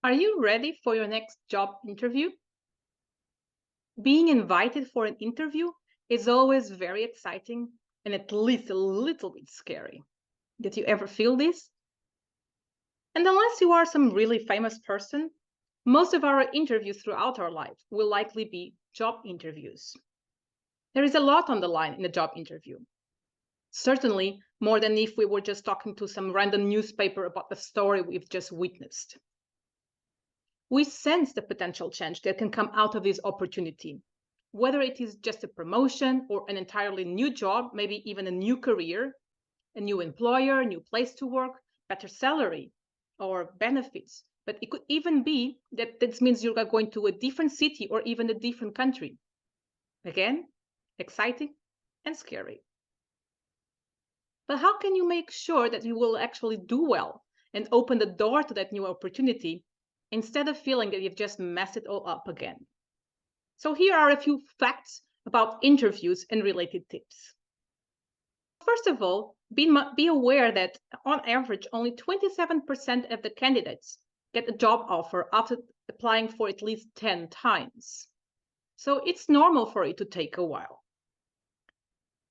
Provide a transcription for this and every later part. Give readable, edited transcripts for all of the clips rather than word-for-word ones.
Are you ready for your next job interview? Being invited for an interview is always very exciting and at least a little bit scary. Did you ever feel this? And unless you are some really famous person, most of our interviews throughout our life will likely be job interviews. There is a lot on the line in a job interview. Certainly, more than if we were just talking to some random newspaper about the story we've just witnessed. We sense the potential change that can come out of this opportunity, whether it is just a promotion or an entirely new job, maybe even a new career, a new employer, a new place to work, better salary or benefits. But it could even be that this means you're going to a different city or even a different country. Again, exciting and scary. But how can you make sure that you will actually do well and open the door to that new opportunity instead of feeling that you've just messed it all up again? So here are a few facts about interviews and related tips. First of all, be aware that on average, only 27% of the candidates get a job offer after applying for at least 10 times. So it's normal for it to take a while.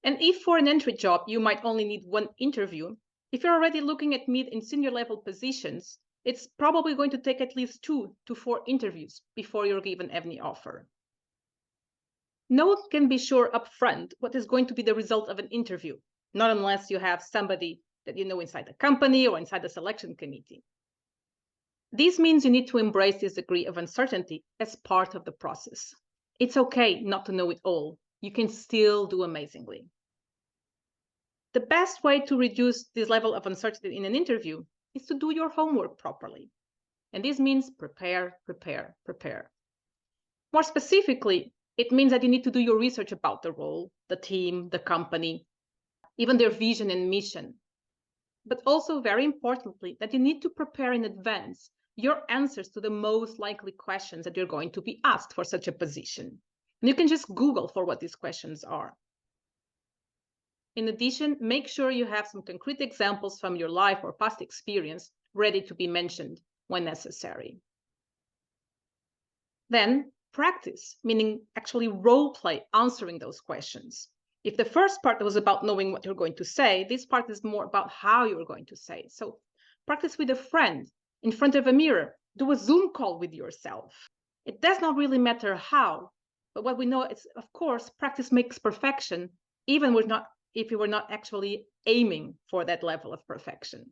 And if for an entry job, you might only need one interview, if you're already looking at mid and senior level positions, it's probably going to take at least 2 to 4 interviews before you're given any offer. No one can be sure upfront what is going to be the result of an interview, not unless you have somebody that you know inside the company or inside the selection committee. This means you need to embrace this degree of uncertainty as part of the process. It's okay not to know it all. You can still do amazingly. The best way to reduce this level of uncertainty in an interview is to do your homework properly. And this means prepare, prepare, prepare. More specifically, it means that you need to do your research about the role, the team, the company, even their vision and mission. But also, very importantly, that you need to prepare in advance your answers to the most likely questions that you're going to be asked for such a position. And you can just Google for what these questions are. In addition, make sure you have some concrete examples from your life or past experience ready to be mentioned when necessary. Then practice, meaning actually role play answering those questions. If the first part was about knowing what you're going to say, this part is more about how you're going to say it. So practice with a friend in front of a mirror, do a Zoom call with yourself. It does not really matter how, but what we know is, of course, practice makes perfection, even if we were not actually aiming for that level of perfection.